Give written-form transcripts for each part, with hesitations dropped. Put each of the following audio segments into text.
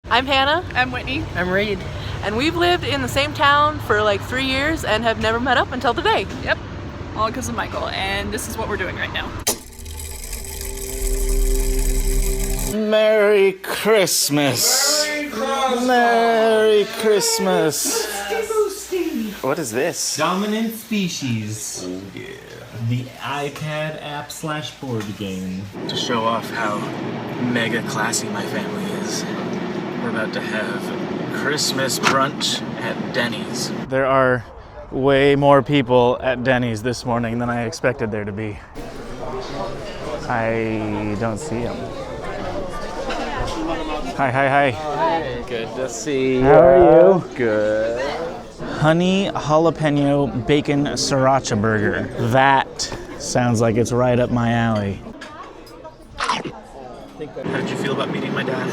I'm Hannah. I'm Whitney. I'm Reid. And we've lived in the same town for like 3 years and have never met up until today. Yep, all because of Michael, and this is what we're doing right now. Merry Christmas. Merry Christmas. What is this? Dominant Species. Oh yeah. The iPad app / board game. To show off how mega classy my family is, we're about to have Christmas brunch at Denny's. There are way more people at Denny's this morning than I expected there to be. I don't see them. Hi. Hey, good to see you. How are you? Good. Honey jalapeno bacon sriracha burger. That sounds like it's right up my alley. How did you feel about meeting my dad?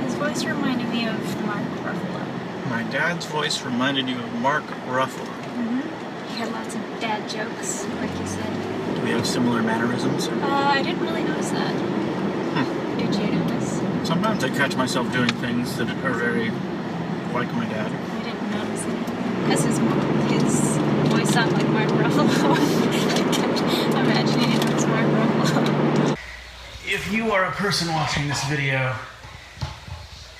His voice reminded me of Mark Ruffalo. My dad's voice reminded you of Mark Ruffalo. Mm-hmm. He had lots of dad jokes, like you said. Do we have similar mannerisms? I didn't really notice that. Did you notice? Sometimes I catch myself doing things that are very like my dad. I didn't notice it. Because his voice sounded like Mark Ruffalo. I kept imagining it was Mark Ruffalo. If you are a person watching this video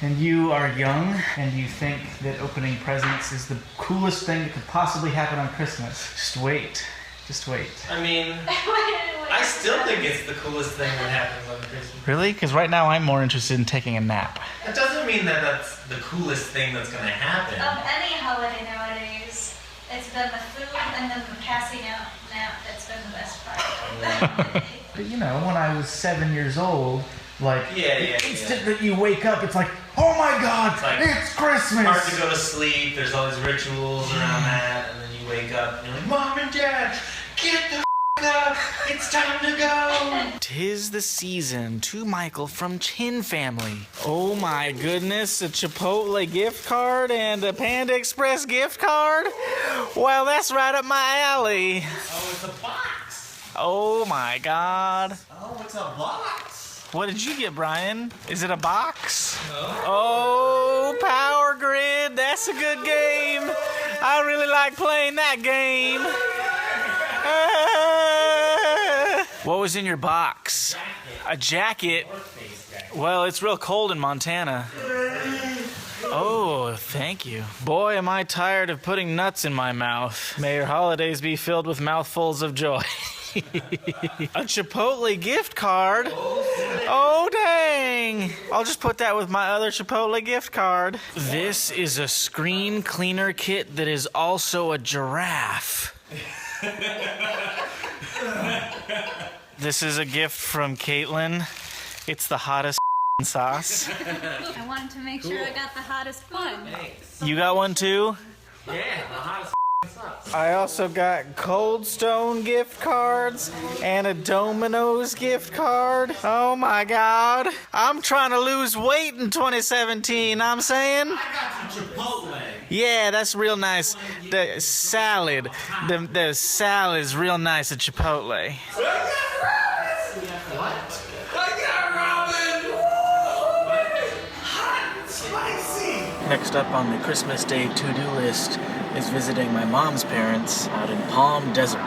and you are young and you think that opening presents is the coolest thing that could possibly happen on Christmas, just wait. Just wait. I mean, I still think it's the coolest thing that happens on Christmas. Really? Because right now I'm more interested in taking a nap. That doesn't mean that that's the coolest thing that's gonna happen. Of any holiday nowadays, it's been the food and then the passing out nap that's been the best part. But you know, when I was 7 years old, like, the instant that you wake up, it's like, oh my God, it's Christmas! Hard to go to sleep, there's all these rituals around that, and then you wake up and you're like, Mom and Dad, get the up, it's time to go! 'Tis the season to Michael from Chin family. Oh my goodness, a Chipotle gift card and a Panda Express gift card? Well, that's right up my alley. Oh, it's a box! Oh my God. Oh, it's a box! What did you get, Brian? Is it a box? No. Oh, Power Grid, that's a good game. I really like playing that game. What was in your box? A jacket? Well, it's real cold in Montana. Oh, thank you. Boy, am I tired of putting nuts in my mouth. May your holidays be filled with mouthfuls of joy. A Chipotle gift card? Oh, dang. I'll just put that with my other Chipotle gift card. This is a screen cleaner kit that is also a giraffe. This is a gift from Katelyn. It's the hottest sauce. I wanted to make sure I got the hottest one. You got one too? Yeah, the hottest sauce. I also got Cold Stone gift cards and a Domino's gift card. Oh my God. I'm trying to lose weight in 2017, I'm saying. I got some Chipotle. Yeah, that's real nice. The salad, the salad is real nice at Chipotle. What? I got ramen! Hot and spicy! Next up on the Christmas Day to-do list is visiting my mom's parents out in Palm Desert.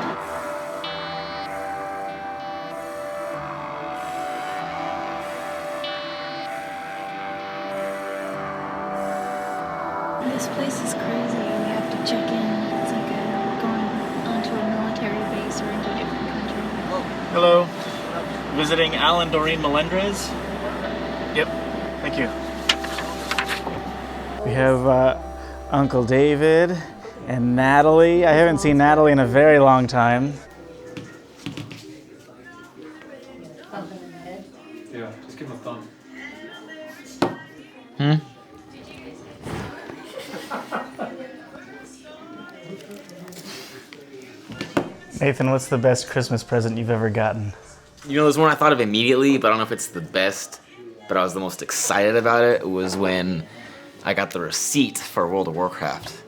This place is crazy. We have to check in. It's like we're going onto a military base or into a different country. Hello. Visiting Al and Doreen Melendrez? Yep, thank you. We have Uncle David and Natalie. I haven't seen Natalie in a very long time. Yeah, just give him a thumb. Nathan, what's the best Christmas present you've ever gotten? You know, there's one I thought of immediately, but I don't know if it's the best, but I was the most excited about it. It was when I got the receipt for World of Warcraft.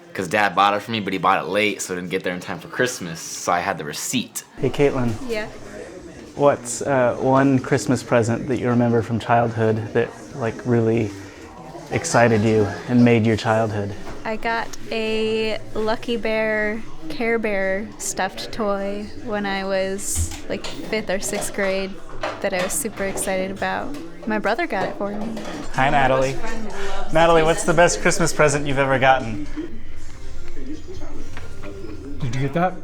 Because Dad bought it for me, but he bought it late, so it didn't get there in time for Christmas, so I had the receipt. Hey, Katelyn. Yeah. What's one Christmas present that you remember from childhood that like really excited you and made your childhood? I got a Lucky Bear Care Bear stuffed toy when I was like 5th or 6th grade that I was super excited about. My brother got it for me. Hi, Natalie. Natalie, what's the best Christmas present you've ever gotten? Did you get that?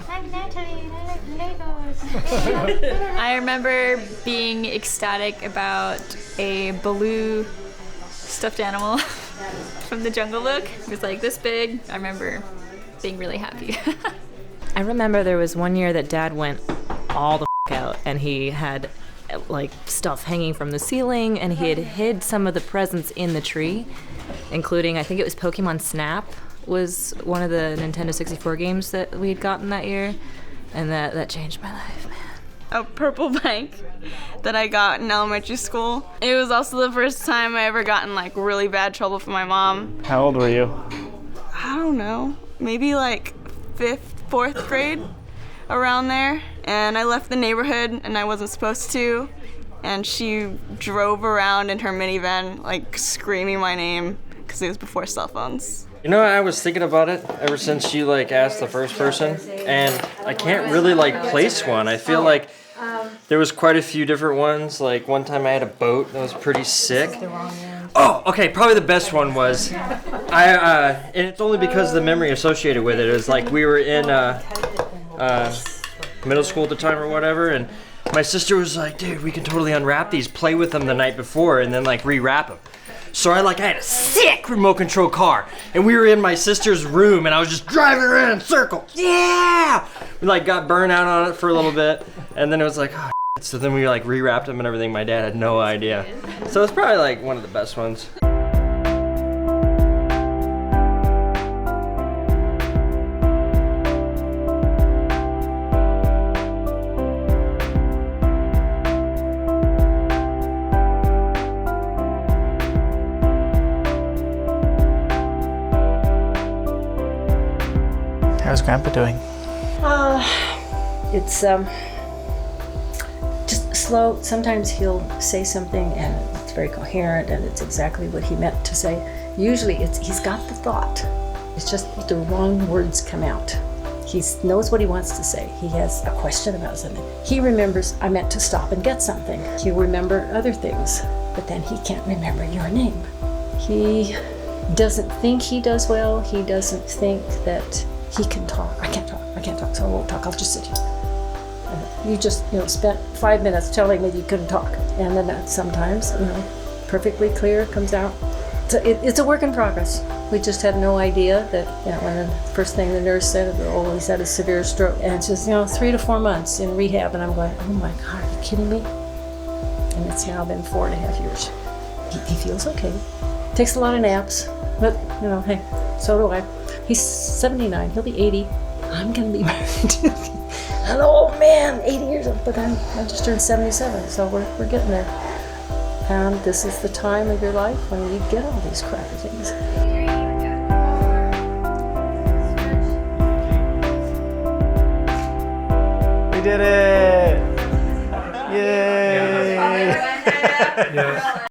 I'm Natalie, I like Legos. I remember being ecstatic about a Baloo stuffed animal from the Jungle Book. It was like this big. I remember being really happy. I remember there was one year that Dad went all the out and he had like stuff hanging from the ceiling and he had hid some of the presents in the tree, including I think it was Pokemon Snap was one of the Nintendo 64 games that we had gotten that year, and that changed my life, man. A purple bike that I got in elementary school. It was also the first time I ever got in like really bad trouble from my mom. How old were you? I don't know, maybe like 5th, 4th grade, around there. And I left the neighborhood and I wasn't supposed to. And she drove around in her minivan like screaming my name because it was before cell phones. You know, I was thinking about it ever since you like asked the first person, and I can't really like place one. I feel like there was quite a few different ones. Like one time I had a boat that was pretty sick. Oh, okay, probably the best one was, and it's only because of the memory associated with it. It was like we were in middle school at the time or whatever, and my sister was like, dude, we can totally unwrap these, play with them the night before, and then like rewrap them. So I had a sick remote control car, and we were in my sister's room, and I was just driving around in circles. Yeah! We like got burnt out on it for a little bit, and then it was like, oh, shit. So then we like rewrapped them and everything. My dad had no idea. So it's probably like one of the best ones. How's Grandpa doing? It's just slow. Sometimes he'll say something and it's very coherent and it's exactly what he meant to say. Usually he's got the thought. It's just the wrong words come out. He knows what he wants to say. He has a question about something. He remembers, I meant to stop and get something. He'll remember other things, but then he can't remember your name. He doesn't think he does well. He doesn't think that he can talk. I can't talk, so I won't talk. I'll just sit here. You just, spent 5 minutes telling me you couldn't talk. And then that sometimes, perfectly clear comes out. So it's a work in progress. We just had no idea that, when the first thing the nurse said, he's had a severe stroke. And it's just, 3 to 4 months in rehab. And I'm going, oh my God, are you kidding me? And it's now been 4.5 years. He feels okay. Takes a lot of naps, but, hey, so do I. He's 79, he'll be 80. I'm gonna be married. An old man, 80 years old, but I just turned 77, so we're getting there. And this is the time of your life when you get all these crappy things. We did it! Yay! Yeah.